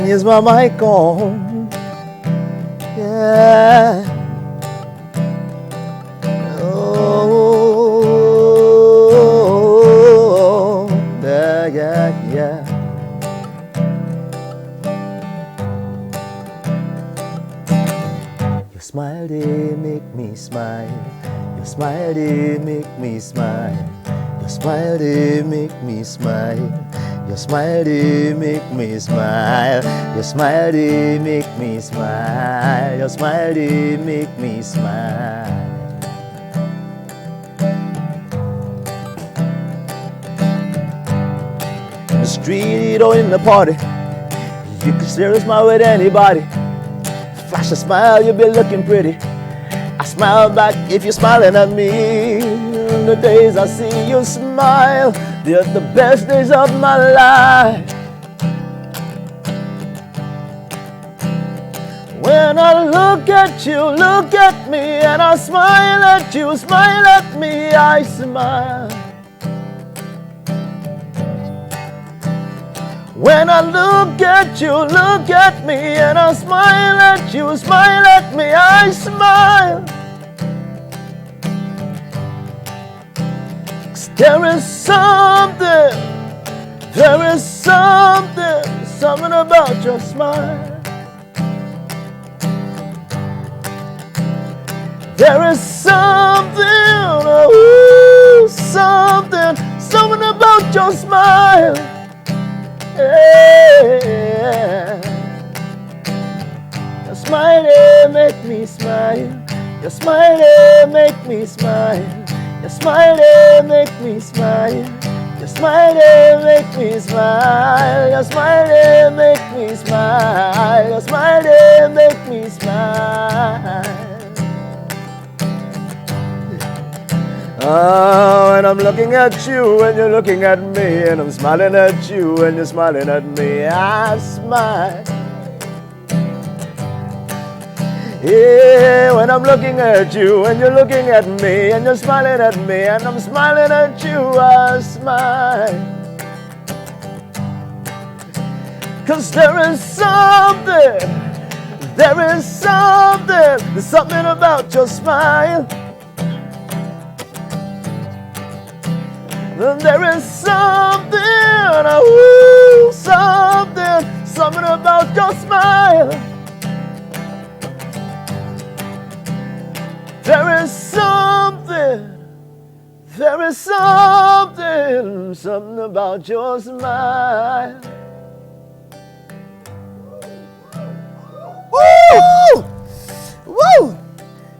Is my mic on? Yeah. Oh, yeah, yeah, yeah. Your smile, they make me smile. Your smile, they make me smile. Your smile, they make me smile. Your smile, they make me smile. Your smile, they make me smile. Your smile, they make me smile. In the street or in the party, you can share a smile with anybody. Flash a smile, you'll be looking pretty. I smile back if you're smiling at me. The days I see you smile, they're the best days of my life. When I look at you, look at me, and I smile at you, smile at me, I smile. When I look at you, look at me, and I smile at you, smile at me, I smile. There is something about your smile. There is something about your smile. Yeah. Your smile, make me smile. Your smile, make me smile. Your smile, make me smile. Your smile, make me smile. Your smile, make me smile. Your smile, make me smile. Oh, and I'm looking at you and you're looking at me, and I'm smiling at you and you're smiling at me. I smile. Yeah, when I'm looking at you and you're looking at me, and you're smiling at me and I'm smiling at you, I smile. 'Cause there is something there's something about your smile. There is something about your smile. There is something about your smile. Woo! Woo!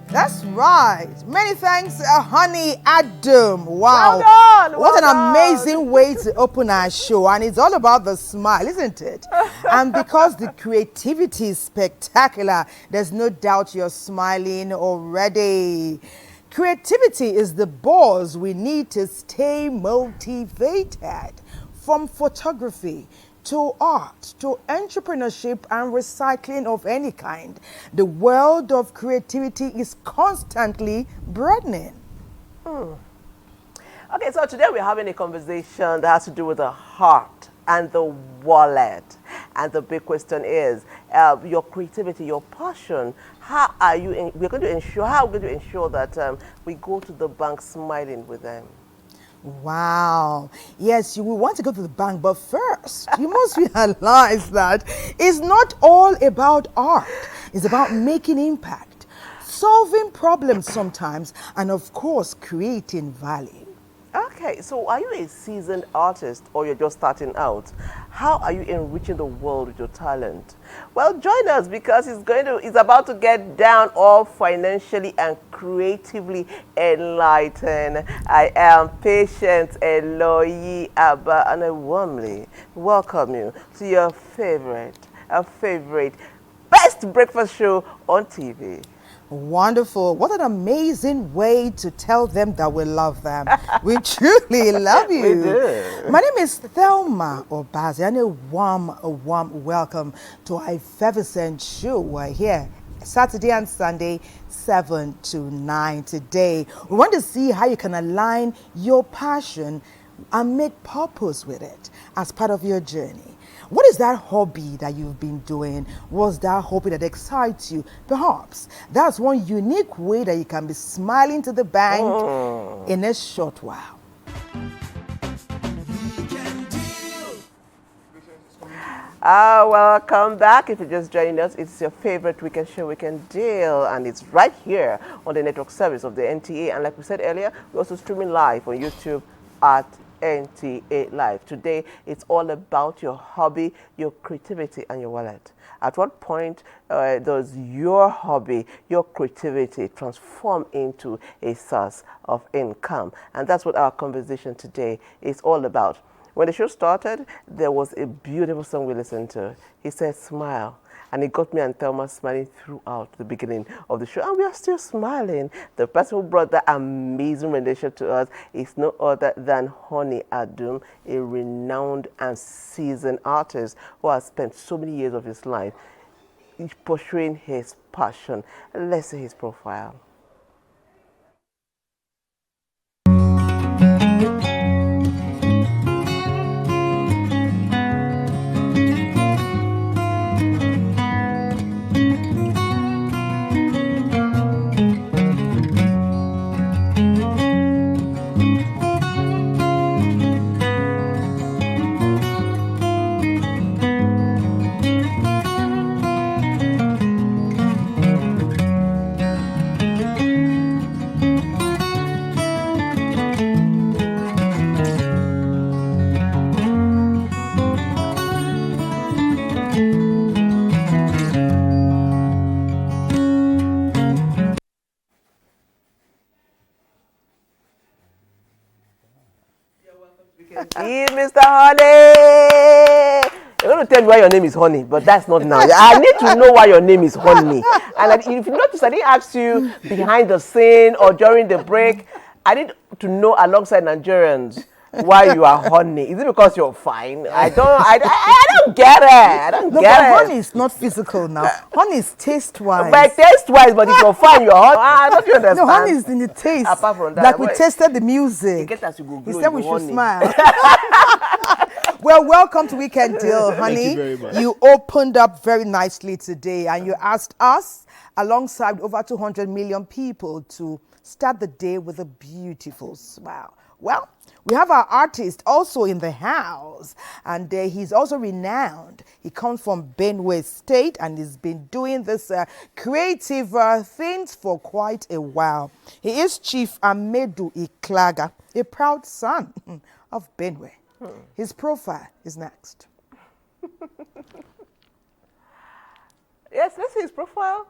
That's right. Many thanks, Honey Adam. Wow. Well done. What an Well done. amazing way to open our show. And it's all about the smile, isn't it? And because the creativity is spectacular, there's no doubt you're smiling already. Creativity is the buzz we need to stay motivated. From photography to art, to entrepreneurship and recycling of any kind, the world of creativity is constantly broadening. Okay, so today we're having a conversation that has to do with the heart and the wallet. And the big question is, your creativity, your passion, how are you, how are we going to ensure that we go to the bank smiling with them? Wow. Yes, you will want to go to the bank, but first, you must realize that it's not all about art. It's about making impact, solving problems sometimes, and of course, creating value. Okay, so are you a seasoned artist or you're just starting out? How are you enriching the world with your talent? Well, join us because it's about to get down all financially and creatively enlightened. I am Patient Eloyi Abba and I warmly welcome you to your favorite best breakfast show on TV. Wonderful. What an amazing way to tell them that we love them. We truly love you. We do. My name is Thelma Obazi, and a warm welcome to our effervescent show. We're here Saturday and Sunday, 7 to 9 today. We want to see how you can align your passion and make purpose with it as part of your journey. What is that hobby that you've been doing? What's that hobby that excites you? Perhaps that's one unique way that you can be smiling to the bank in a short while. Welcome back. If you're just joining us, it's your favorite weekend show, Weekend Deal, and it's right here on the network service of the NTA. And like we said earlier, we're also streaming live on YouTube at NTA Live. Today, it's all about your hobby, your creativity, and your wallet. At what point does your hobby, your creativity transform into a source of income? And that's what our conversation today is all about. When the show started, there was a beautiful song we listened to. He said, "Smile." And it got me and Thelma smiling throughout the beginning of the show. And we are still smiling. The person who brought that amazing rendition to us is no other than Honey Adum, a renowned and seasoned artist who has spent so many years of his life pursuing his passion. Let's see his profile. Mr. Honey! You're going to tell me why your name is Honey, but that's not now. I need to know why your name is Honey. And if you notice, I didn't ask you behind the scene or during the break. I need to know alongside Nigerians why you are honey. Is it because you're fine? I don't get it. I don't get it. Honey is not physical now. Honey is taste-wise. But taste-wise, but if you're fine, you're hot. Don't you understand? No, honey is in the taste. Apart from that, like we tasted the music. Get as you go He said we should smile. Well, welcome to Weekend Deal, honey. Thank you very much. You opened up very nicely today, and you asked us, alongside over 200 million people, to start the day with a beautiful smile. Well, we have our artist also in the house, and he's also renowned. He comes from Benue State, and he's been doing this creative things for quite a while. He is Chief Amedu Iklaga, a proud son of Benue. His profile is next. Yes, let's see his profile.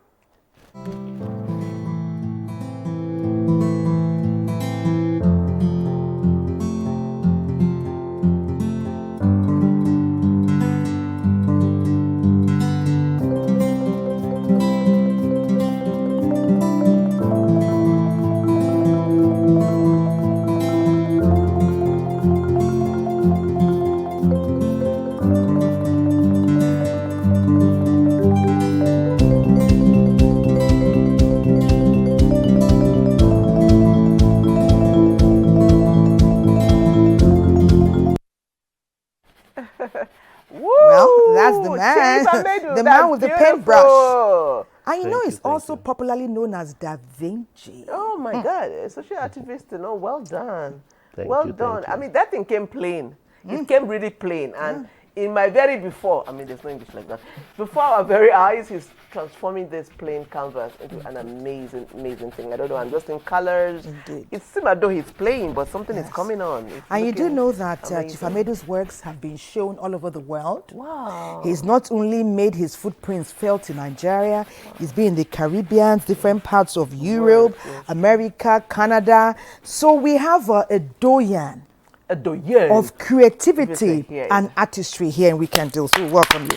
Well, that's the man. The man with the paintbrush. And you know, he's also popularly known as Da Vinci. Oh my God, a social activist, well done. Well done. I mean, that thing came plain. It came really plain. And in my very before, I mean, there's no English like that. Before our very eyes, he's transforming this plain canvas into an amazing, amazing thing. I don't know, I'm just in colors. Indeed. It seems as though he's playing, but something is coming on. It's And you do looking know that amazing. Chief Amedu's works have been shown all over the world. Wow. He's not only made his footprints felt in Nigeria, he's been in the Caribbean, different parts of Europe, America, Canada. So we have a doyen of creativity and artistry here in Weekend Deal. So welcome you.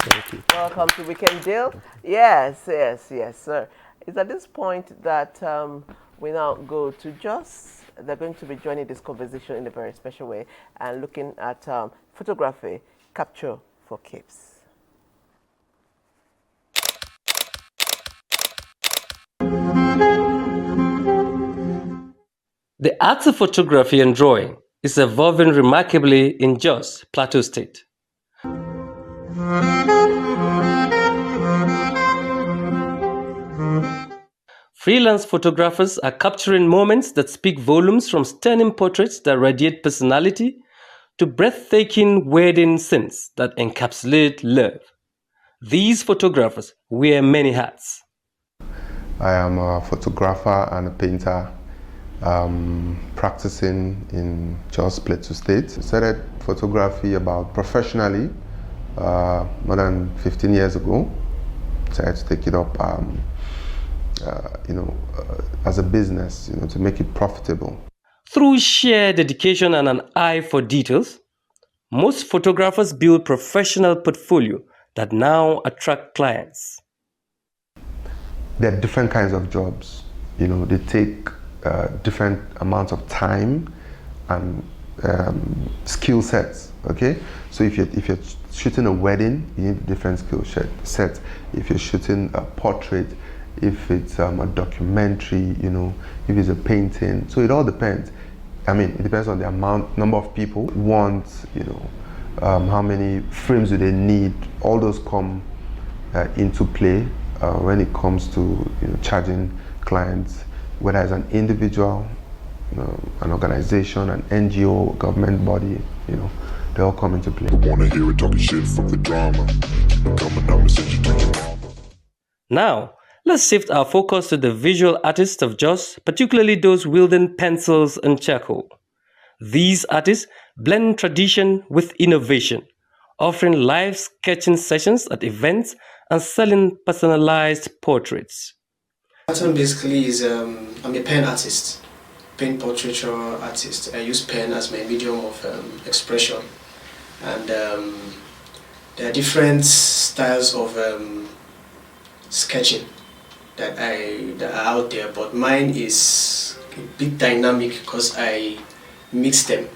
Thank you. Welcome to Weekend Deal. Yes, sir. It's at this point that we now go to Jos. They're going to be joining this conversation in a very special way and looking at photography capture for keeps. The art of photography and drawing is evolving remarkably in Jos, Plateau State. Freelance photographers are capturing moments that speak volumes, from stunning portraits that radiate personality to breathtaking wedding scenes that encapsulate love. These photographers wear many hats. I am a photographer and a painter practicing in Jos, Plateau State. I started photography about professionally more than 15 years ago. So I had to take it up as a business, to make it profitable. Through sheer dedication and an eye for details, most photographers build professional portfolio that now attract clients. There are different kinds of jobs. They take different amounts of time and skill sets. Okay, so if you're shooting a wedding, you need a different skill set. If you're shooting a portrait, if it's a documentary, if it's a painting, so it all depends. I mean, it depends on the number of people want, how many frames do they need. All those come into play when it comes to charging clients, whether it's an individual, an organization, an NGO, government body, they all come into play. I wanna hear it talking shit from the drama. Coming up and send you to your mama. Now, let's shift our focus to the visual artists of Jos, particularly those wielding pencils and charcoal. These artists blend tradition with innovation, offering live sketching sessions at events and selling personalized portraits. Pattern basically is I'm a pen artist, pen portraiture artist. I use pen as my medium of expression, and there are different styles of sketching that are out there, but mine is a bit dynamic because I mix them.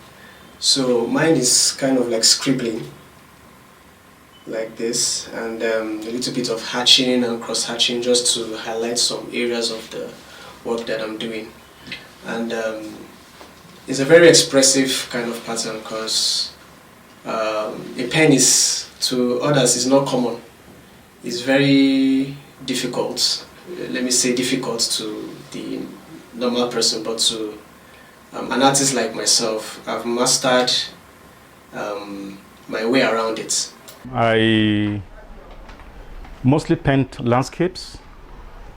So mine is kind of like scribbling, like this, and a little bit of hatching and cross hatching just to highlight some areas of the work that I'm doing. And it's a very expressive kind of pattern because a pen is, to others, is not common. It's very difficult, let me say difficult to the normal person, but to an artist like myself, I've mastered my way around it. I mostly paint landscapes,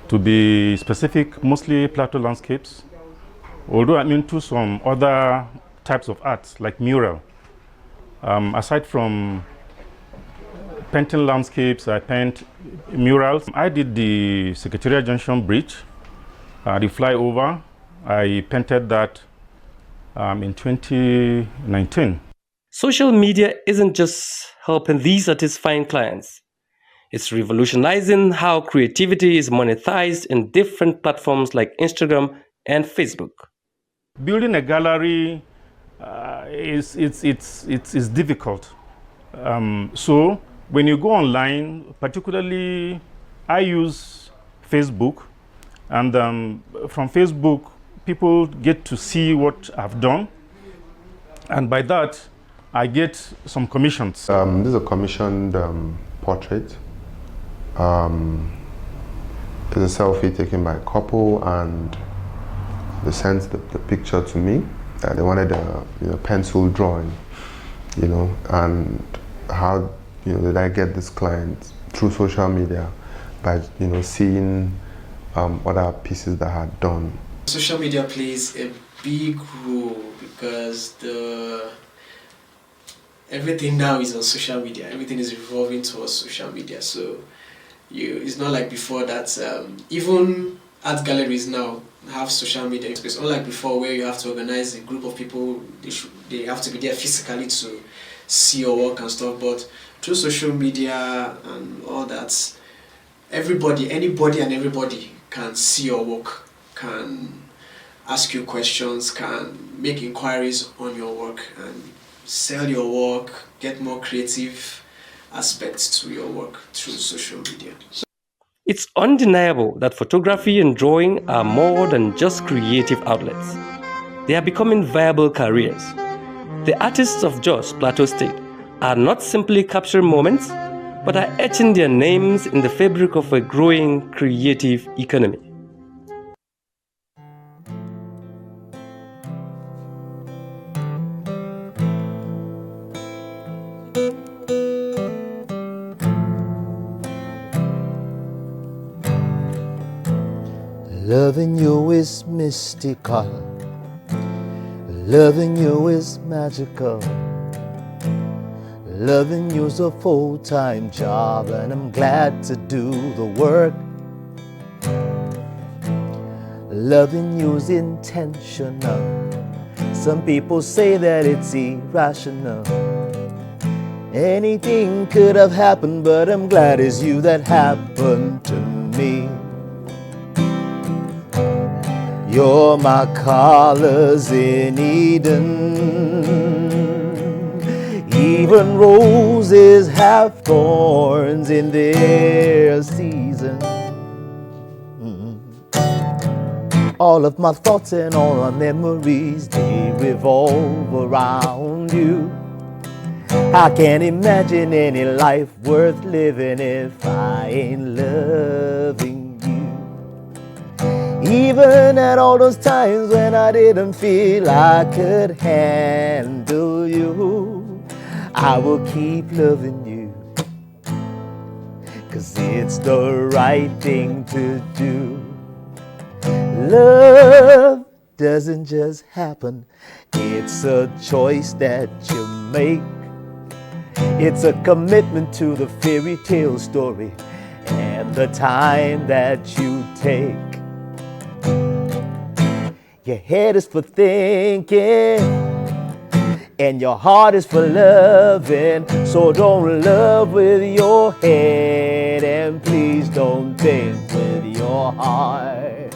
to be specific, mostly plateau landscapes, although I'm into some other types of art like mural. Aside from painting landscapes, I paint murals. I did the Secretariat Junction Bridge, the flyover. I painted that in 2019. Social media isn't just helping these artists find clients. It's revolutionizing how creativity is monetized in different platforms like Instagram and Facebook. Building a gallery is difficult. So when you go online, particularly I use Facebook, and from Facebook people get to see what I've done, and by that I get some commissions. This is a commissioned portrait. It's a selfie taken by a couple, and they sent the picture to me. They wanted a pencil drawing, and how did I get this client? Through social media, by seeing other pieces that I had done. Social media plays a big role because everything now is on social media. Everything is revolving towards social media. So it's not like before that even art galleries now have social media space. Unlike before, where you have to organize a group of people, they have to be there physically to see your work and stuff. But through social media and all that, anybody and everybody can see your work, can ask you questions, can make inquiries on your work and sell your work, get more creative aspects to your work through social media. It's undeniable that photography and drawing are more than just creative outlets. They are becoming viable careers. The artists of Jos Plateau State are not simply capturing moments, but are etching their names in the fabric of a growing creative economy. Loving you is mystical. Loving you is magical. Loving you's a full-time job, and I'm glad to do the work. Loving you's intentional. Some people say that it's irrational. Anything could have happened, but I'm glad it's you that happened to me. You're my colors in Eden. Even roses have thorns in their season. All of my thoughts and all my memories, they revolve around you. I can't imagine any life worth living if I ain't loving you. Even at all those times when I didn't feel I could handle you, I will keep loving you, 'cause it's the right thing to do. Love doesn't just happen, it's a choice that you make. It's a commitment to the fairy tale story and the time that you take. Your head is for thinking and your heart is for loving. So don't love with your head and please don't think with your heart.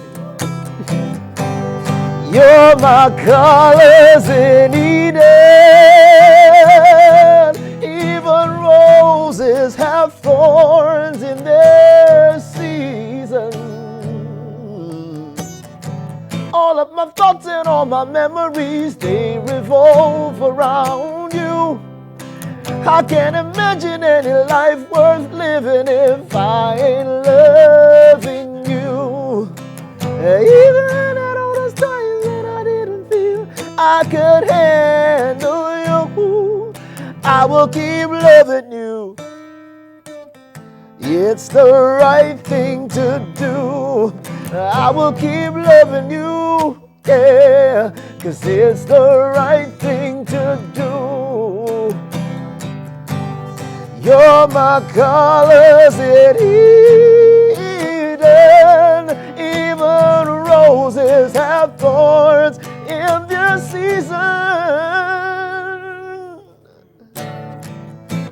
You're my colors in Eden. Even roses have thorns in their season. All of my thoughts and all my memories, they revolve around you. I can't imagine any life worth living if I ain't loving you. Even at all those times when I didn't feel I could handle you, I will keep loving you. It's the right thing to do. I will keep loving you, yeah, 'cause it's the right thing to do. You're my colors in Eden. Even roses have thorns in their season.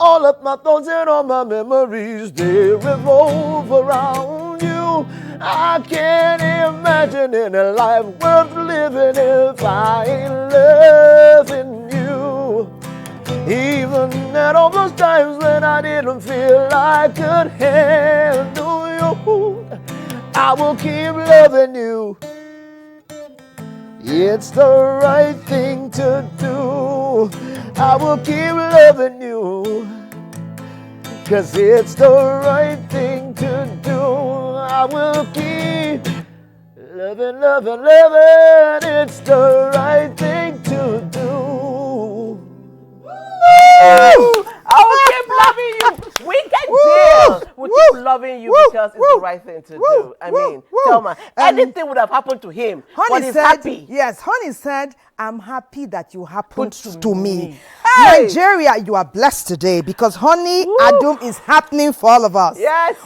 All of my thoughts and all my memories, they revolve around you. I can't imagine any life worth living if I ain't loving you. Even at all those times when I didn't feel I could handle you, I will keep loving you. It's the right thing to do. I will keep loving you, 'cause it's the right thing to do. I will keep Loving, loving, loving, it's the right thing to do. I'll keep loving you. We can deal. We'll keep loving you because it's the right thing to do. I mean, Thelma, anything would have happened to him, but he's happy. Yes, Honey said, I'm happy that you happened to me. Hey! Nigeria, you are blessed today because Honey Adum is happening for all of us. Yes.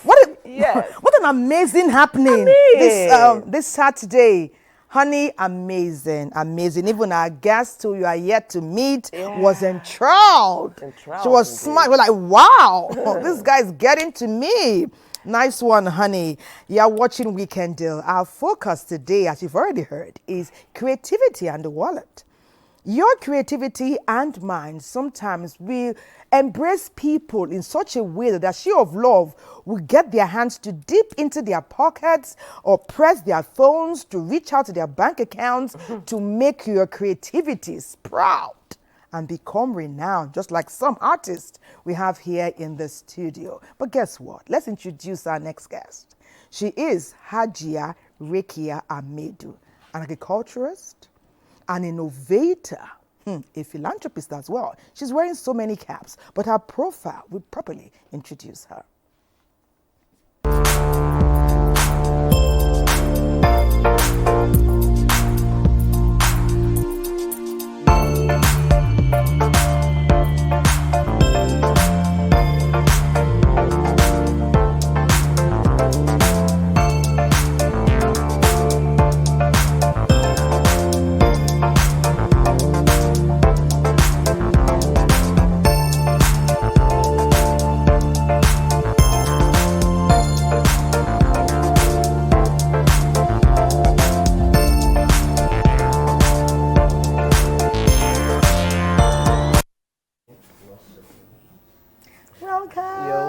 Yes. What an amazing happening this Saturday. Honey, amazing, amazing. Even our guest who you are yet to meet was enthralled. She was smart. We're like, wow, this guy's getting to me. Nice one, Honey. You're watching Weekend Deal. Our focus today, as you've already heard, is creativity and the wallet. Your creativity and mine, sometimes we embrace people in such a way that the show of love will get their hands to dip into their pockets or press their phones to reach out to their bank accounts to make your creativity sprout and become renowned, just like some artists we have here in the studio. But guess what? Let's introduce our next guest. She is Hajia Rekia Amedu, an agriculturist, an innovator, a philanthropist as well. She's wearing so many caps, but her profile would properly introduce her.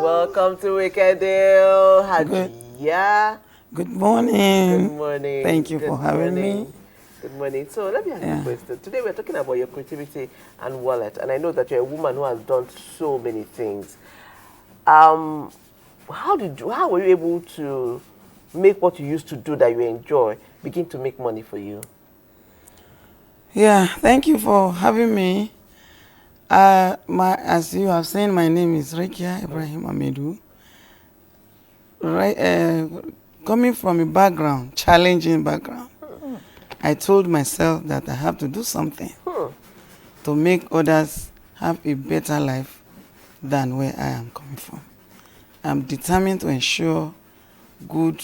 Welcome to Weekend Deal. Hajia. Good morning. Good morning. Thank you for having me. Good morning. So let me ask you a question. Today we're talking about your creativity and wallet. And I know that you're a woman who has done so many things. How were you able to make what you used to do that you enjoy begin to make money for you? Yeah, thank you for having me. As you have seen, my name is Rekia Ibrahim Amedu. Coming from a challenging background, I told myself that I have to do something to make others have a better life than where I am coming from. I'm determined to ensure good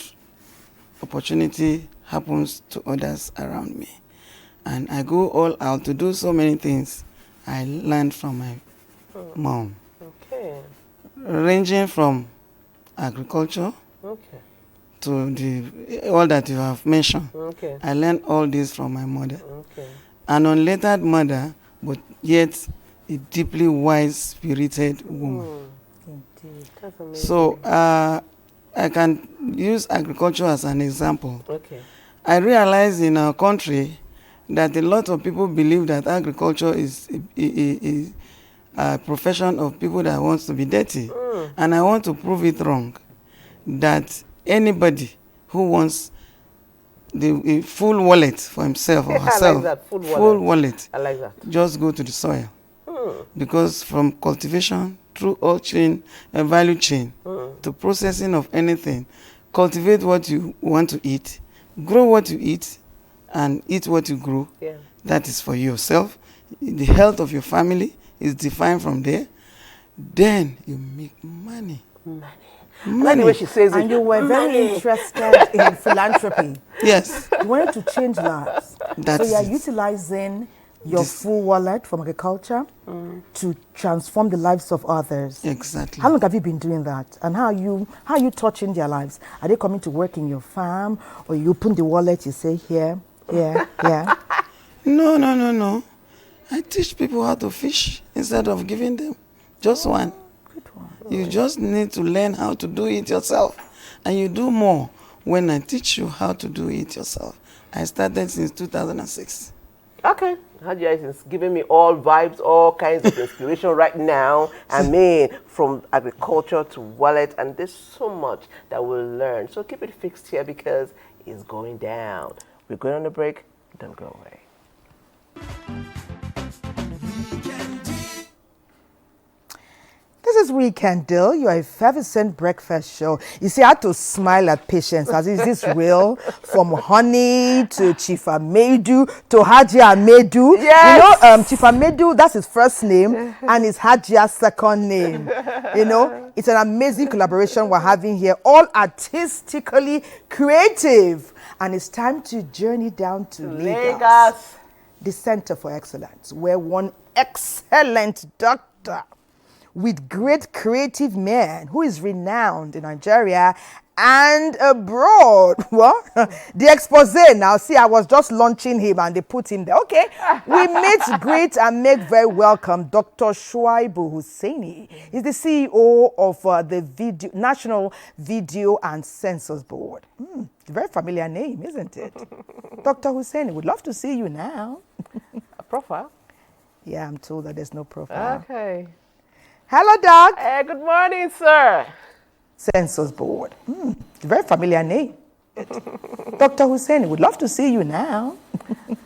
opportunity happens to others around me. And I go all out to do so many things I learned from my mom. Okay. Ranging from agriculture to all that you have mentioned. Okay. I learned all this from my mother. Okay. An unlettered mother, but yet a deeply wise-spirited woman. Indeed. That's amazing. So I can use agriculture as an example. Okay. I realize in our country that a lot of people believe that agriculture is a profession of people that wants to be dirty. And I want to prove it wrong. That anybody who wants the full wallet for himself or herself, I like that. Full wallet, I like that. just go to the soil. Because from cultivation through all chain and value chain to processing of anything, cultivate what you want to eat, grow what you eat, and eat what you grow. Yeah. That is for yourself. The health of your family is defined from there. Then you make money. Money. The way she says it. And you were very interested in philanthropy. Yes. You wanted to change lives. That's so you are it. utilizing your full wallet from agriculture to transform the lives of others. Exactly. How long have you been doing that? And how are you touching their lives? Are they coming to work in your farm, or you open the wallet, you say here? No. I teach people how to fish instead of giving them just one. Good one. You just need to learn how to do it yourself. And you do more when I teach you how to do it yourself. I started since 2006. Okay. Hajia is giving me all vibes, all kinds of inspiration right now. I mean, from agriculture to wallet, and there's so much that we'll learn. So keep it fixed here because is going down. We're going on a break. Don't go away. This is Weekend Deal, your effervescent breakfast show. You see, I had to smile at Patience as is this real? From Honey to Chief Amedu to Hajia Amedu. Yes. You know, Chief Amedu, that's his first name, and it's Hajia's second name. You know, it's an amazing collaboration we're having here, all artistically creative. And it's time to journey down to Lagos, the Center for Excellence, where one excellent doctor with great creative man who is renowned in Nigeria and abroad. Well, the expose now, see, I was just launching him and they put him there. Okay, we meet, greet, and make very welcome Dr. Shuaibu Hussaini. He's the CEO of the National Video and Census Board. Very familiar name, isn't it? Dr. Hussaini, would love to see you now. A profile? Yeah, I'm told that there's no profile. Okay. Hello, Doc. Hey, good morning, sir. Census Board. Very familiar name. Dr. Hussaini, would love to see you now.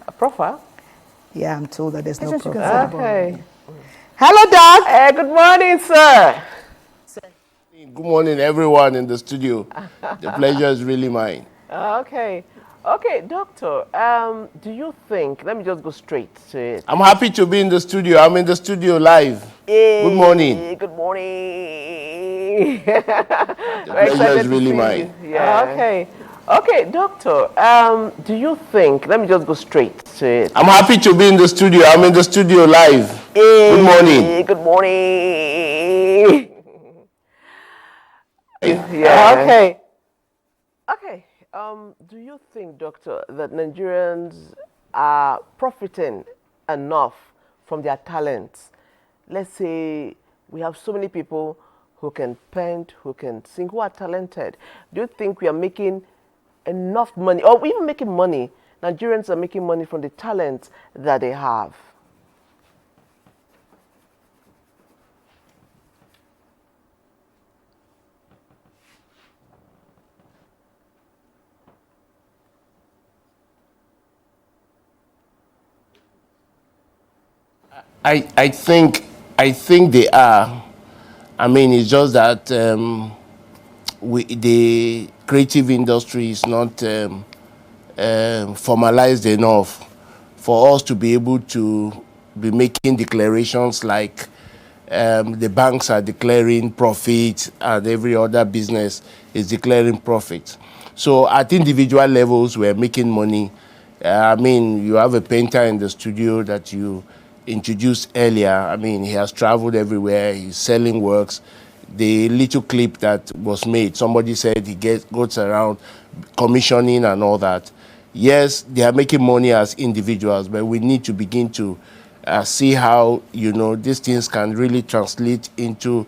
A profile? Yeah, I'm told that there's no profile. Okay. Hello, Doc. Hey, good morning, sir. Good morning, everyone in the studio. The pleasure is really mine. Okay. Okay, doctor, do you think, let me just go straight to it. I'm happy to be in the studio. I'm in the studio live. Hey, good morning. Good morning. The pleasure is really mine. Yeah. Okay. Okay, doctor, do you think, let me just go straight to it. I'm happy to be in the studio. I'm in the studio live. Hey, good morning. Good morning. Yeah. Okay. Okay. Do you think, doctor, that Nigerians are profiting enough from their talents? Let's say we have so many people who can paint, who can sing, who are talented. Do you think we are making enough money, or even making money? Nigerians are making money from the talents that they have. I think they are. I mean, it's just that the creative industry is not formalized enough for us to be able to be making declarations like the banks are declaring profit and every other business is declaring profit. So at individual levels, we're making money. I mean, you have a painter in the studio that you introduced earlier. I mean, he has traveled everywhere. He's selling works. The little clip that was made, somebody said he goes around commissioning and all that. Yes, they are making money as individuals, but we need to begin to see how, you know, these things can really translate into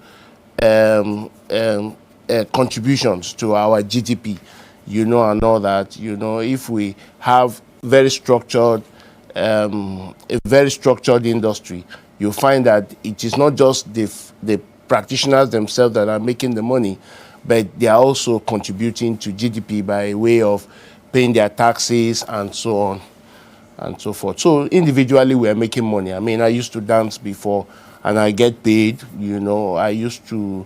contributions to our GDP, you know, and all that. You know, if we have very structured a very structured industry, you find that it is not just the practitioners themselves that are making the money, but they are also contributing to GDP by way of paying their taxes and so on and so forth. So individually, we are making money. I mean, I used to dance before and I get paid. You know, I used to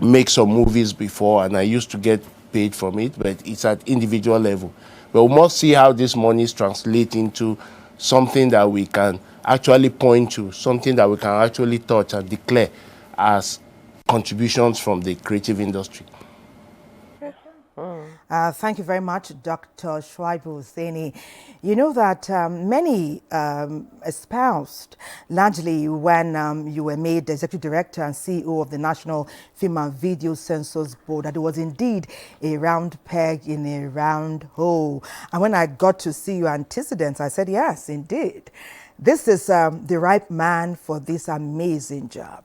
make some movies before and I used to get paid from it, but it's at individual level. But we must see how this money is translating into something that we can actually point to, something that we can actually touch and declare as contributions from the creative industry. Thank you very much, Dr. Shuaibu Hussaini. You know that many espoused, largely when you were made the Executive Director and CEO of the National Film and Video Census Board, that it was indeed a round peg in a round hole. And when I got to see your antecedents, I said, yes, indeed. This is the right man for this amazing job.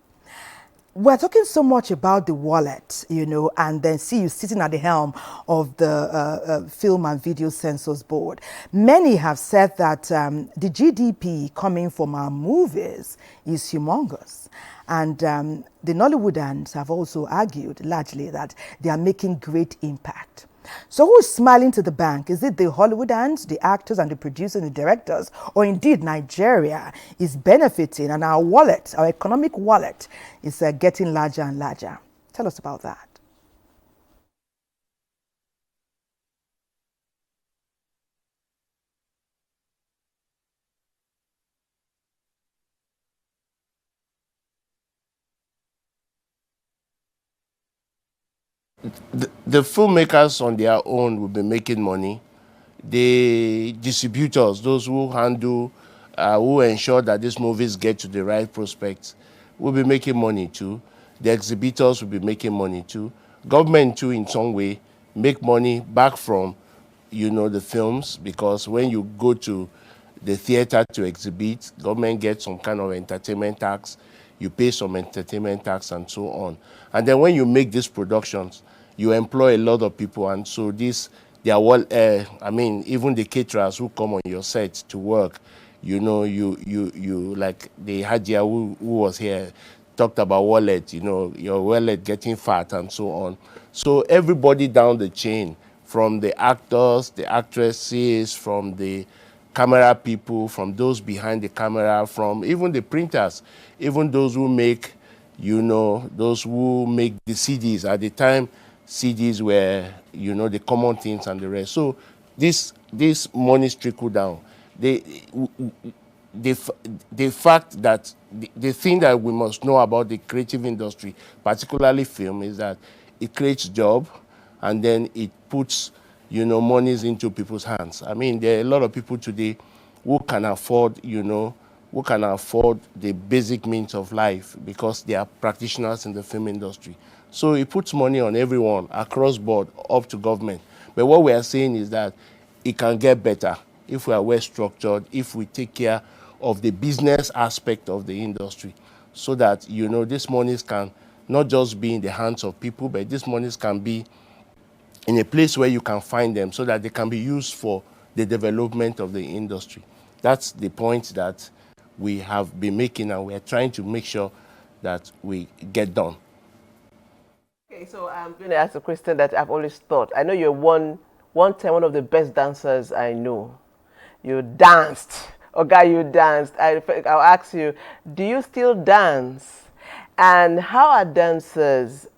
We're talking so much about the wallet, you know, and then see you sitting at the helm of the Film and Video Census Board. Many have said that the GDP coming from our movies is humongous. And the Nollywoodans have also argued largely that they are making great impact. So who is smiling to the bank? Is it the Hollywood ants, the actors and the producers and the directors, or indeed Nigeria is benefiting and our wallet, our economic wallet, is getting larger and larger? Tell us about that. The filmmakers on their own will be making money. The distributors, those who handle, who ensure that these movies get to the right prospects, will be making money too. The exhibitors will be making money too. Government too, in some way, make money back from, the films, because when you go to the theater to exhibit, government gets some kind of entertainment tax, you pay some entertainment tax and so on. And then when you make these productions, you employ a lot of people, and so even the caterers who come on your set to work, you like the Hajia who was here, talked about wallet, your wallet getting fat and so on. So everybody down the chain, from the actors, the actresses, from the camera people, from those behind the camera, from even the printers, even those who make, those who make the CDs. At the time, CDs were, the common things and the rest. So this monies trickle down. The fact that the thing that we must know about the creative industry, particularly film, is that it creates job, and then it puts, monies into people's hands. I mean, there are a lot of people today who can afford, who can afford the basic means of life because they are practitioners in the film industry. So it puts money on everyone across board, up to government. But what we are saying is that it can get better if we are well structured, if we take care of the business aspect of the industry, so that, these monies can not just be in the hands of people, but these monies can be in a place where you can find them so that they can be used for the development of the industry. That's the point that we have been making, and we are trying to make sure that we get done. Okay, so I'm going to ask a question that I've always thought. I know you're one of the best dancers I know. You danced. You danced. I'll ask you, do you still dance? And how are dancers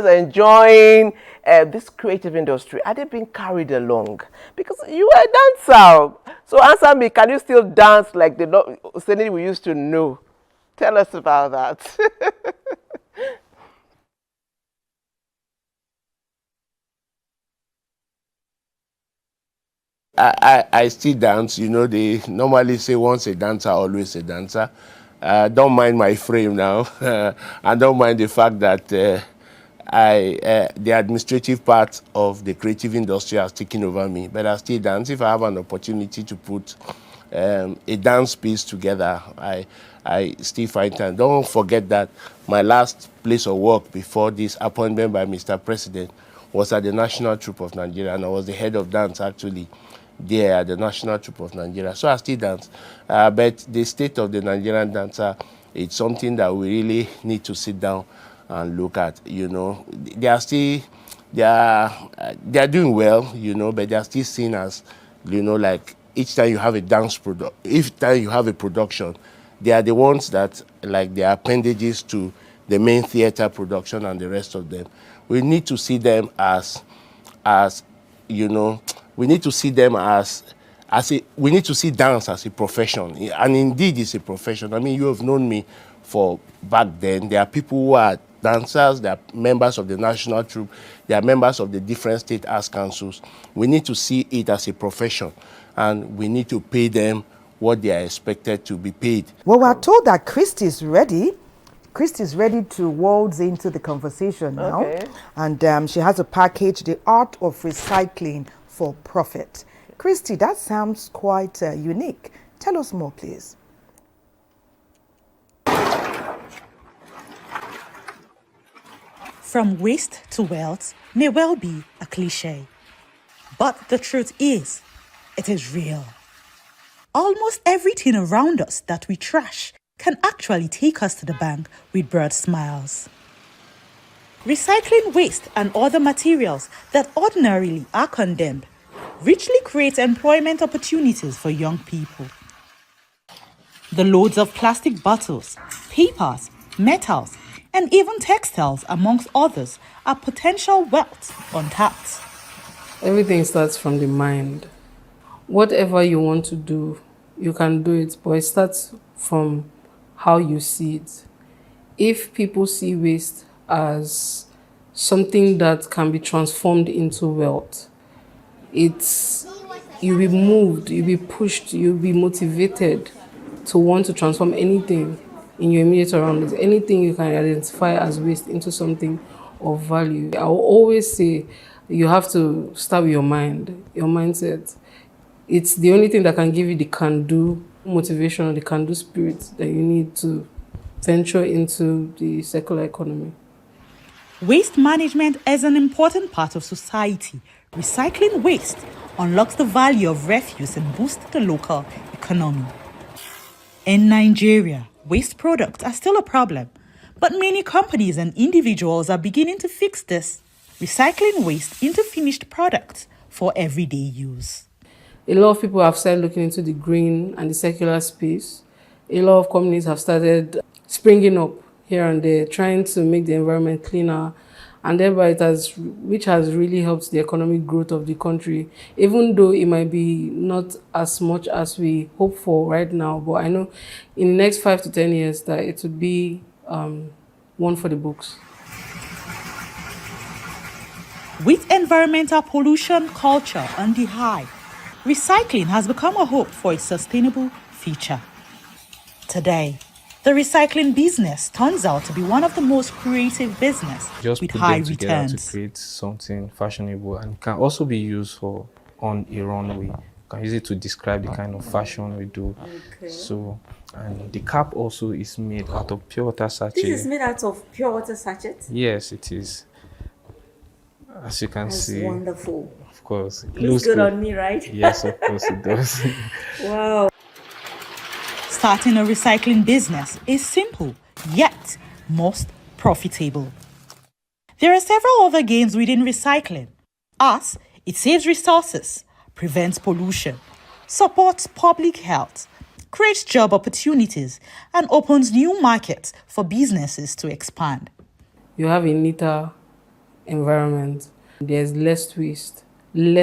enjoying this creative industry? Are they being carried along? Because you are a dancer. So answer me, can you still dance like the Senate we used to know? Tell us about that. I still dance. They normally say once a dancer, always a dancer. Don't mind my frame now. I don't mind the fact that the administrative part of the creative industry has taken over me. But I still dance. If I have an opportunity to put a dance piece together, I still find time. Don't forget that my last place of work before this appointment by Mr. President was at the National Troupe of Nigeria, and I was the head of dance actually there at the National Troupe of Nigeria. So I still dance. But the state of the Nigerian dancer, it's something that we really need to sit down and look at. They are doing well, but they are still seen as, like each time you have a production, they are the ones that, like, they are appendages to the main theater production and the rest of them. We need to see them as we need to see them we need to see dance as a profession. And indeed, it's a profession. I mean, you have known me for back then. There are people who are dancers, they are members of the National Troupe, they are members of the different state arts councils. We need to see it as a profession, and we need to pay them what they are expected to be paid. Well, we're told that Christy is ready. Christy is ready to waltz into the conversation now. Okay. And she has a package, The Art of Recycling for Profit. Christy, that sounds quite unique. Tell us more, please. From waste to wealth may well be a cliche. But the truth is, it is real. Almost everything around us that we trash can actually take us to the bank with broad smiles. Recycling waste and other materials that ordinarily are condemned richly creates employment opportunities for young people. The loads of plastic bottles, papers, metals, and even textiles, amongst others, are potential wealth untapped. Everything starts from the mind. Whatever you want to do, you can do it, but it starts from how you see it. If people see waste as something that can be transformed into wealth, you'll be moved, you'll be pushed, you'll be motivated to want to transform anything in your immediate surroundings, anything you can identify as waste into something of value. I will always say you have to start with your mind, your mindset. It's the only thing that can give you the can-do motivation or the can-do spirit that you need to venture into the circular economy. Waste management is an important part of society. Recycling waste unlocks the value of refuse and boosts the local economy. In Nigeria, waste products are still a problem, but many companies and individuals are beginning to fix this, recycling waste into finished products for everyday use. A lot of people have started looking into the green and the circular space. A lot of companies have started springing up here and there, trying to make the environment cleaner, and thereby which has really helped the economic growth of the country, even though it might be not as much as we hope for right now. But I know in the next 5 to 10 years that it would be one for the books. With environmental pollution culture on the high, recycling has become a hope for a sustainable future. Today, the recycling business turns out to be one of the most creative business with high returns. To create something fashionable, and it can also be used on a runway. You can use it to describe the kind of fashion we do. Okay. So, and the cap also is made out of pure water sachet. This is made out of pure water sachet? Yes, it is. As you can see. That's wonderful. Of course. It looks good on me, right? Yes, of course it does. Wow. Starting a recycling business is simple, yet most profitable. There are several other gains within recycling, as it saves resources, prevents pollution, supports public health, creates job opportunities, and opens new markets for businesses to expand. You have a neater environment. There's less waste in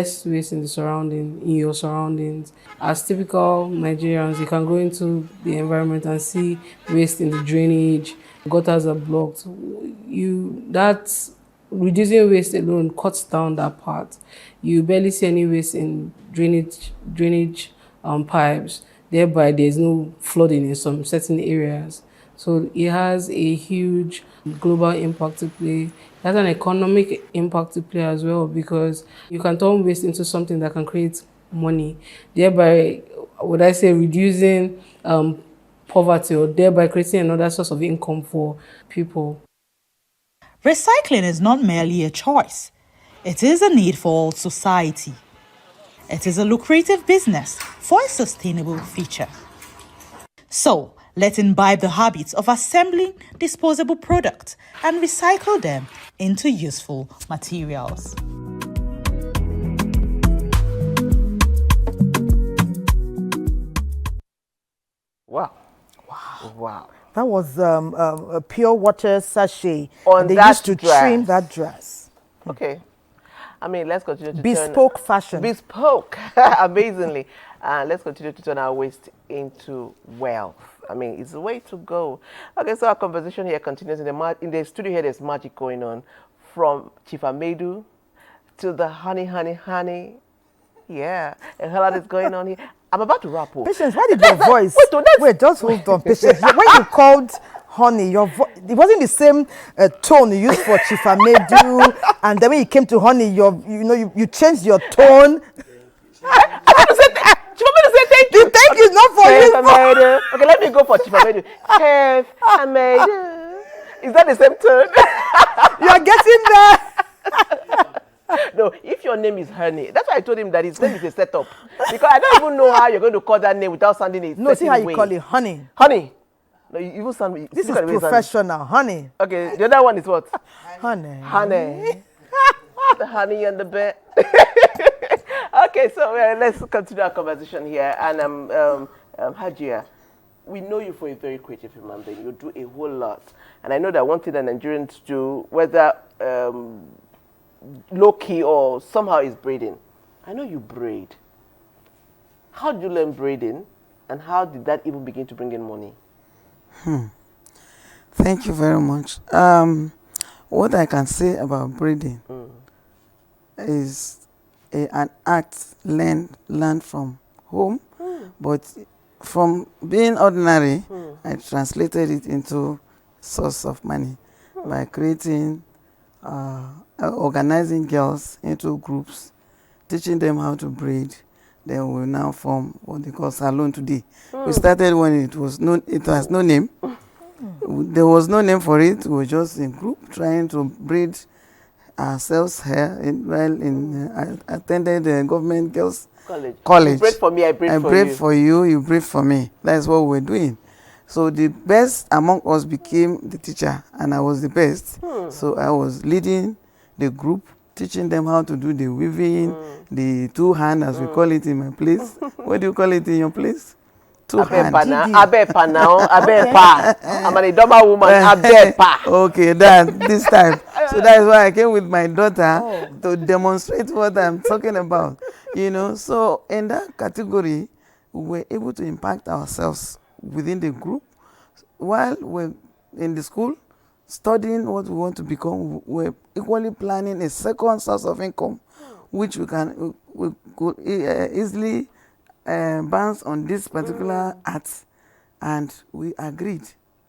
your surroundings. As typical Nigerians, you can go into the environment and see waste in the drainage, gutters are blocked. That's reducing waste alone cuts down that part. You barely see any waste in drainage pipes. Thereby, there's no flooding in some certain areas. So it has a huge global impact to play. It has an economic impact to play as well, because you can turn waste into something that can create money, thereby, reducing poverty, or thereby creating another source of income for people. Recycling is not merely a choice. It is a need for all society. It is a lucrative business for a sustainable future. So, let's imbibe the habits of assembling disposable products and recycle them into useful materials. Wow. That was a pure water sachet. On they that used to dress. trim that dress. Okay. I mean, let's continue to bespoke fashion. Bespoke, amazingly. Let's continue to turn our waste into wealth. I mean, it's the way to go. Okay, so our conversation here continues. In the studio here, there's magic going on. From Chief Amedu to the honey. Yeah, a whole lot is going on here. I'm about to wrap up. Patience, why did your voice... Wait, just hold on, Patience. When you called honey, it wasn't the same tone you used for Chief Amedu, and then when you came to honey, you changed your tone. Chief Amedu said thank you. The thank you is not for Chief you. Amedu. Okay, let me go for Chief Amedu. Chief Amedu. Is that the same tone? You are getting there. No, if your name is Honey, that's why I told him that his name is a setup. Because I don't even know how you're going to call that name without sounding it. No, see how you call it, honey. Honey. No, you even sound. This is look at the way you sound. professional, honey. Okay, the other one is what? Honey. Honey. The honey and the bed. Okay, so let's continue our conversation here. And Hajia, we know you for a very creative human being. You do a whole lot. And I know that one thing that Nigerians do, whether low-key or somehow, is braiding. I know you braid. How did you learn braiding? And how did that even begin to bring in money? Thank you very much. What I can say about braiding is an art learned from home, but from being ordinary, I translated it into source of money by creating, organizing girls into groups, teaching them how to braid. Then we now form what they call salon today. We started when it has no name. There was no name for it. We were just in group trying to braid ourselves hair while attended the government girls college. You braid for me, I braid for you, you braid for me. That's what we were doing. So the best among us became the teacher, and I was the best. So I was leading the group, teaching them how to do the weaving, the two-hand, as we call it in my place. What do you call it in your place? Two-hand. Abepa now, Abepa. I'm an Idoma woman, Abepa. Okay, this time. So that is why I came with my daughter to demonstrate what I'm talking about. You know, so in that category, we were able to impact ourselves within the group. While we're in the school, studying what we want to become, we're equally planning a second source of income, which we could easily bounce on this particular art, and we agreed.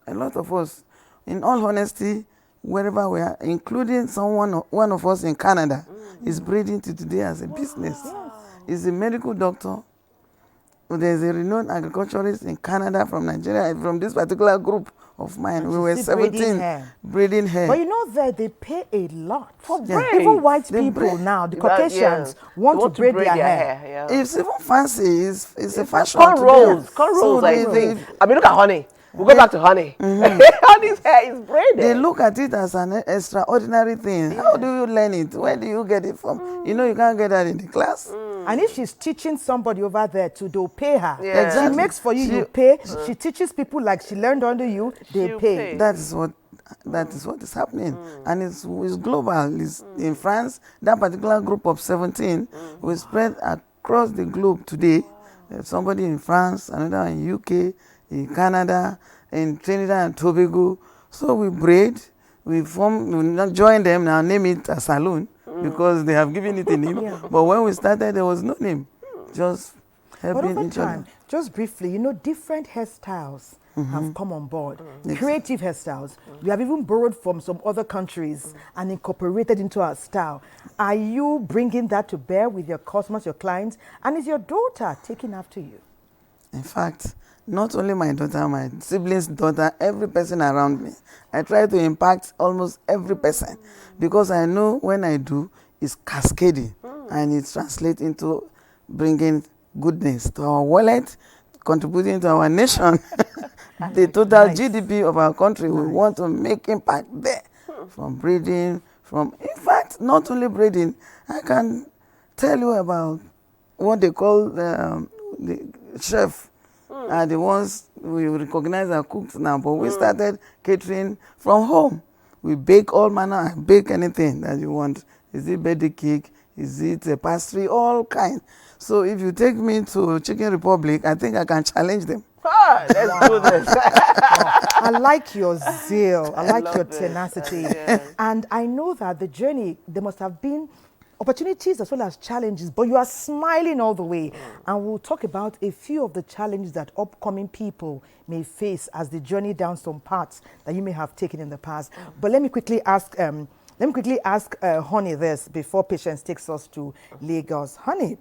A lot of us, in all honesty, wherever we are, including one of us in Canada, is braiding to today as a business. He's a medical doctor. There's a renowned agriculturist in Canada from Nigeria, from this particular group of mine. And we were 17 braiding hair. But you know that they pay a lot for braid. Even white people now, the Caucasians, want to braid their hair. It's even fancy. It's a fashion. Cornrows, I think. I mean, look at honey. We'll go back to honey. Honey's hair is braided. They look at it as an extraordinary thing. How do you learn it? Where do you get it from? You know, you can't get that in the class. And if she's teaching somebody over there they'll pay her. Yeah. Exactly. She makes for you, you pay. She teaches people like she learned under you, they pay. That is what is happening. And it's global. It's in France, that particular group of 17 will spread across the globe today. There's somebody in France, another in UK, in Canada, in Trinidad and Tobago. So we braid, we not join them now, name it a salon, because they have given it a name. But when we started, there was no name. Just helping each other. Just briefly, you know, different hairstyles have come on board. Creative hairstyles. We have even borrowed from some other countries and incorporated into our style. Are you bringing that to bear with your customers, your clients? And is your daughter taking after you? In fact, not only my daughter, my siblings' daughter, every person around me. I try to impact almost every person, because I know when I do, it's cascading and it translates into bringing goodness to our wallet, contributing to our nation, the total GDP of our country. We want to make impact there, from breeding, in fact, not only breeding. I can tell you about what they call the chef. Are the ones we recognize as cooks now, but we started catering from home. We bake all manner, bake anything that you want. Is it birthday cake? Is it a pastry? All kinds. So if you take me to Chicken Republic, I think I can challenge them. Let's do this. I like your zeal. I like your tenacity. And I know that the journey, there must have been opportunities as well as challenges, but you are smiling all the way. And we'll talk about a few of the challenges that upcoming people may face as they journey down some paths that you may have taken in the past. But let me quickly ask Honey this before Patience takes us to Lagos. Honey,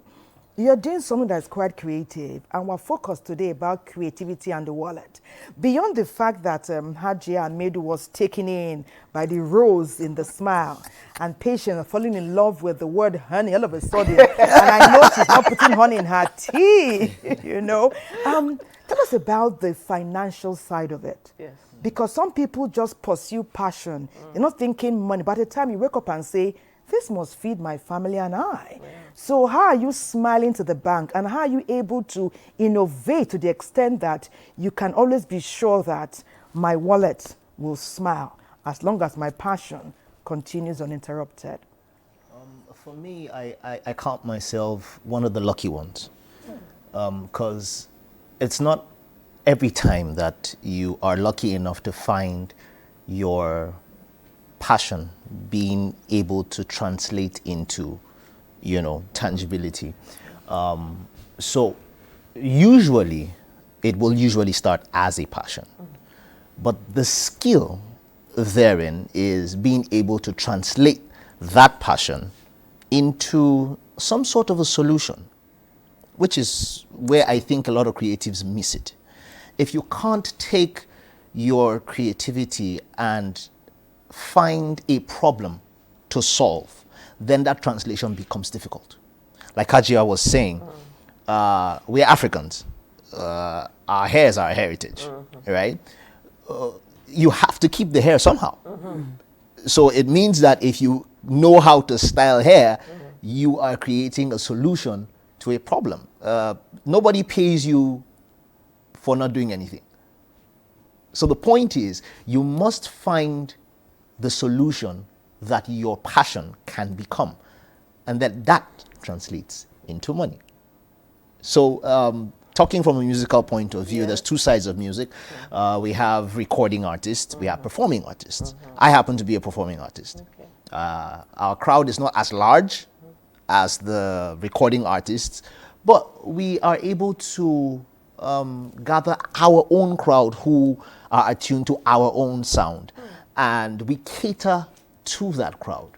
You're doing something that's quite creative, and we're focused today about creativity and the wallet. Beyond the fact that Hajia and Medu was taken in by the rose in the smile, and patient falling in love with the word honey all of a sudden, and I know she's not putting honey in her tea, you know. Tell us about the financial side of it. Yes. Because some people just pursue passion. They're not thinking money. By the time you wake up and say, this must feed my family and I. Yeah. So how are you smiling to the bank, and how are you able to innovate to the extent that you can always be sure that my wallet will smile as long as my passion continues uninterrupted? For me, I count myself one of the lucky ones, because it's not every time that you are lucky enough to find your passion being able to translate into, you know, tangibility. So usually, it will usually start as a passion. But the skill therein is being able to translate that passion into some sort of a solution, which is where I think a lot of creatives miss it. If you can't take your creativity and find a problem to solve, then that translation becomes difficult. Like Hajia was saying, we're Africans. Our hair is our heritage, right? You have to keep the hair somehow. So it means that if you know how to style hair, you are creating a solution to a problem. Nobody pays you for not doing anything. So the point is, you must find the solution that your passion can become, and that translates into money. So talking from a musical point of view, there's two sides of music. We have recording artists, we have performing artists. I happen to be a performing artist. Our crowd is not as large as the recording artists, but we are able to gather our own crowd who are attuned to our own sound. And we cater to that crowd.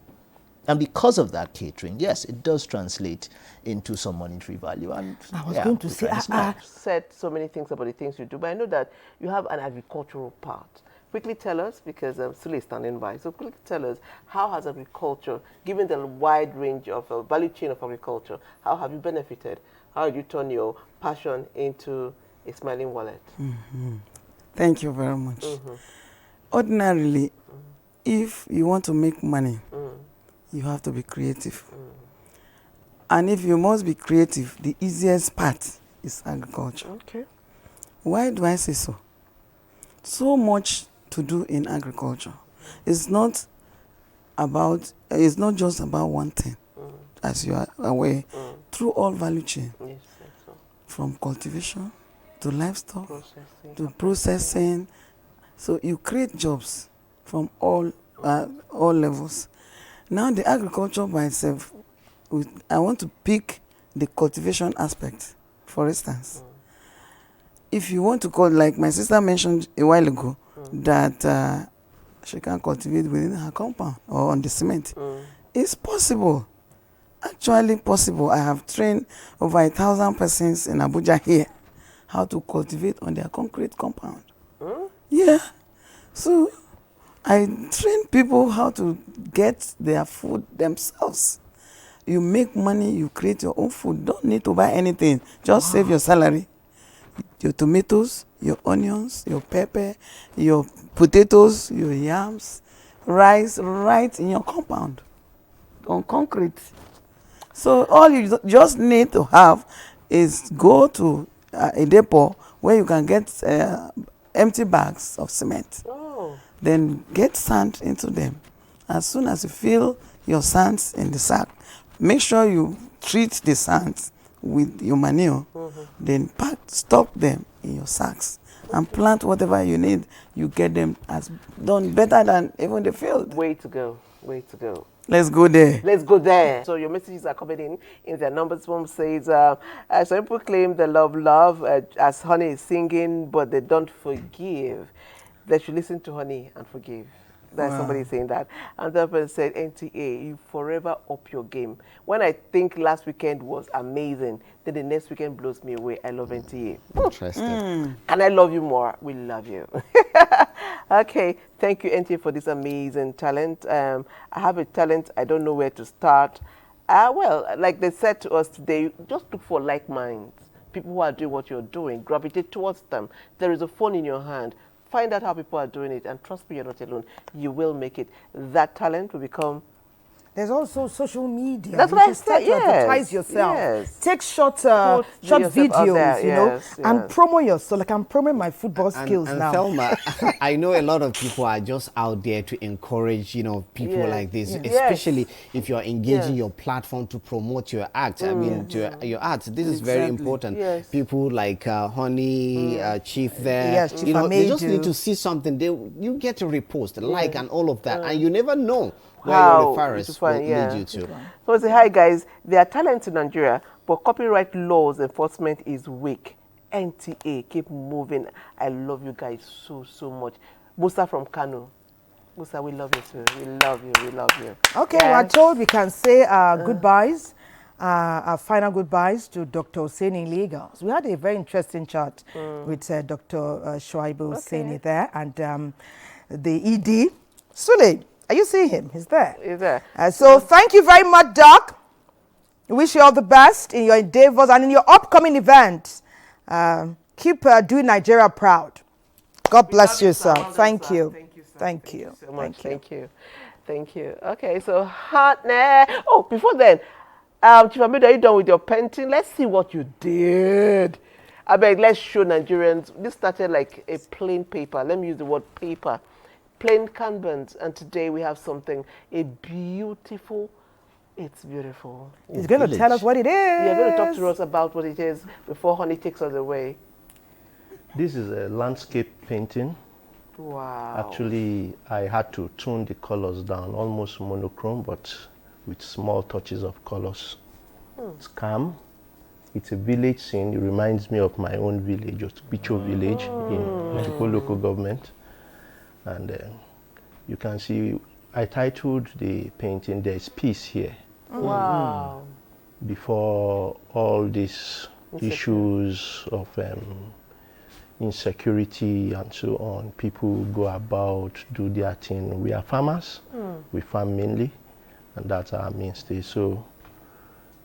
And because of that catering, yes, it does translate into some monetary value. And I was going to say, I've said so many things about the things you do, but I know that you have an agricultural part. Quickly tell us, because Sule is standing by, so quickly tell us, how has agriculture, given the wide range of value chain of agriculture, how have you benefited? How did you turn your passion into a smiling wallet? Thank you very much. Ordinarily, if you want to make money, you have to be creative. And if you must be creative, the easiest part is agriculture. Okay. Why do I say so? So much to do in agriculture. It's not just about one thing, as you are aware, through all value chain. Yes, so. From cultivation to livestock to processing. So you create jobs from all levels. Now the agriculture by itself, I want to pick the cultivation aspect, for instance. If you want to like my sister mentioned a while ago, that she can cultivate within her compound or on the cement. It's possible. Actually possible. I have trained over 1,000 persons in Abuja here how to cultivate on their concrete compound. Yeah. So I train people how to get their food themselves. You make money, you create your own food. Don't need to buy anything. Just save your salary. Your tomatoes, your onions, your pepper, your potatoes, your yams, rice, right in your compound on concrete. So all you just need to have is go to a depot where you can get empty bags of cement. Then get sand into them. As soon as you fill your sands in the sack, make sure you treat the sands with your manure, then stock them in your sacks and plant whatever you need. You get them as done better than even the field. Way to go, way to go. Let's go there. Let's go there. So your messages are coming in their numbers. One says, some people claim they love as Honey is singing, but they don't forgive. They should listen to Honey and forgive. That's somebody saying that. And the person said, NTA, you forever up your game. When I think last weekend was amazing, then the next weekend blows me away. I love NTA. Interesting. Can I love you more? We love you. Okay, thank you, NTA, for this amazing talent. I have a talent. I don't know where to start. Well, like they said to us today, just look for like minds. People who are doing what you're doing, gravitate towards them. There is a phone in your hand. Find out how people are doing it, and trust me, you're not alone. You will make it. That talent will become... There's also social media. That's what I said, to advertise yourself. Yes. Take short yourself videos, out there, you know, yes, and yes. promote yourself. Like I'm promoting my football skills and now. Thelma, I know a lot of people are just out there to encourage, you know, people Yes. like this, Yes. especially if you're engaging Yes. your platform to promote your art. I mean, your art. This is very Exactly. important. Yes. People like Honey, Chief there, Yes, Chief you know, they just Amedu. need to see something. You get to repost, like, and all of that, and you never know where How your referrals will lead you to. So I say, hi guys, there are talents in Nigeria, but copyright laws enforcement is weak. NTA, keep moving. I love you guys so much. Musa from Kano. Musa, we love you too. We love you. We love you. Okay, we're told we can say goodbyes, our final goodbyes to Dr. Hosseini in Lagos. We had a very interesting chat with Dr. Shuaibu Hosseini there, and the ED, Sule. Are you seeing him? He's there. He's there. So thank you very much, Doc. We wish you all the best in your endeavors and in your upcoming events. Keep doing Nigeria proud. God bless you, sir. Thank you. Thank you so much. Thank you. Thank you. Okay, so oh, before then, Chief Amedu, are you done with your painting? Let's see what you did. I beg, let's show Nigerians. This started like a plain paper. Let me use the word paper. Plain canvas, and today we have something, a beautiful, it's beautiful. He's going to tell us what it is. You're going to talk to us about what it is before Honey takes us away. This is a landscape painting. Wow. Actually, I had to tone the colors down, almost monochrome, but with small touches of colors. It's calm. It's a village scene. It reminds me of my own village, Bicho village in Mexico local government. And you can see, I titled the painting, There's Peace Here. Wow. Before all these issues of insecurity and so on, people go about, do their thing. We are farmers, we farm mainly, and that's our mainstay. So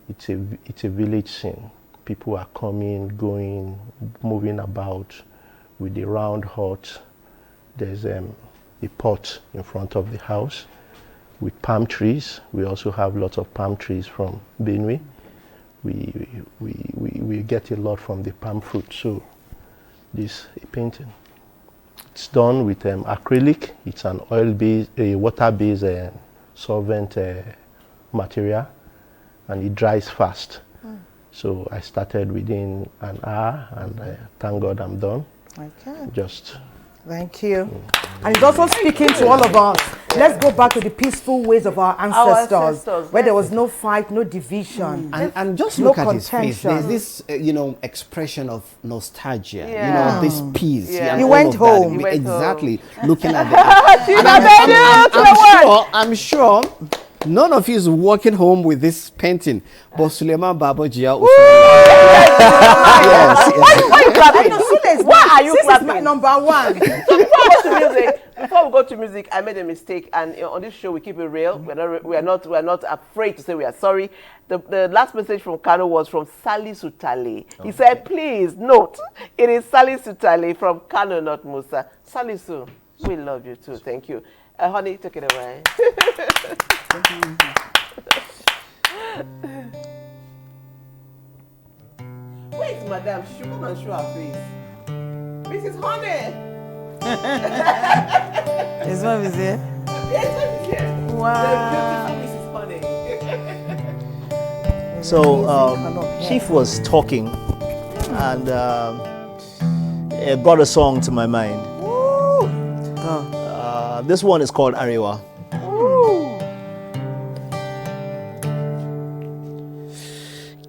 it's a village scene. People are coming, going, moving about with the round hut. There's a pot in front of the house with palm trees. We also have lots of palm trees from Benue. We get a lot from the palm fruit. So this painting, it's done with acrylic. It's an oil-based, a water-based solvent material, and it dries fast. So I started within an hour, and thank God I'm done. Okay. Just. Thank you. And he's also speaking to all of us. Let's go back to the peaceful ways of our ancestors, where there was no fight, no division. And just no look at his face. contention. There's this, expression of nostalgia. This peace. Yeah. And He all went of that. home. We- He went exactly. home. Looking at the. I'm sure. None of you is walking home with this painting, but Suleiman Babojia. Yes. Why are you clapping? Why are you This is clapping? my number one. Before we go to music, I made a mistake, and on this show we keep it real. We are not afraid to say we are sorry. The last message from Kano was from Sali Sutale. He said, please note, it is Sali Sutale from Kano, not Musa. Sali Su, we love you too. Thank you. Honey, take it away. Wait, madam, she come and show her face. Mrs. Honey! His mom is here. Yes, mom is here. Wow. The beautiful Mrs. Honey. So, Chief was talking, and it brought a song to my mind. This one is called Arewa.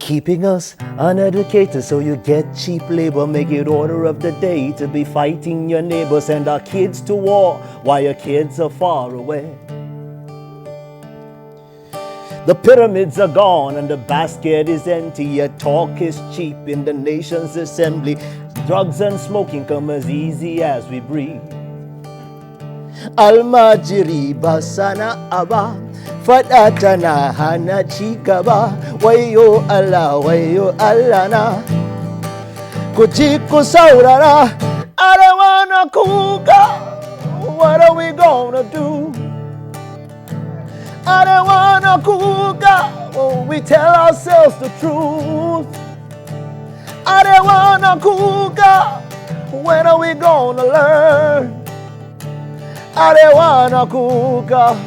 keeping us uneducated, so you get cheap labor, make it order of the day to be fighting your neighbors. Send our kids to war while your kids are far away. The pyramids are gone and the basket is empty, yet talk is cheap in the nation's assembly. Drugs and smoking come as easy as we breathe. Almajiri basana aba, fadatana hana chikaba, wayo Allah na. Kuchiku saurara, I don't wanna kuka, what are we gonna do? I don't wanna kuka, when we tell ourselves the truth. I don't wanna kuka, when are we gonna learn? I don't wanna kuka,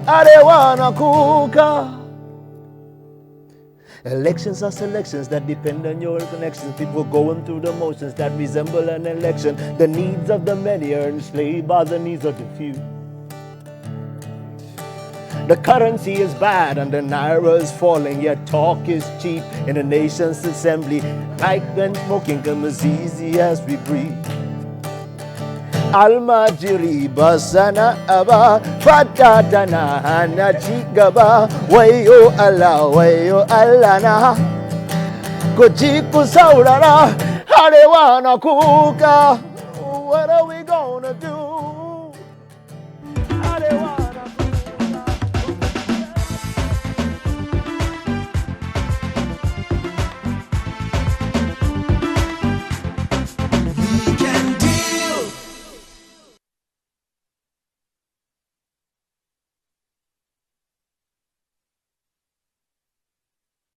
I don't wanna kuka. Elections are selections that depend on your connections. People going through the motions that resemble an election. The needs of the many are enslaved by the needs of the few. The currency is bad and the naira is falling, yet talk is cheap in the nation's assembly. Pipe and smoking come as easy as we breathe. Almajiri basana aba, fadatana hana chikaba, wayo Allah na. Kuchiku saurara, I don't wanna kuka, what are we gonna do?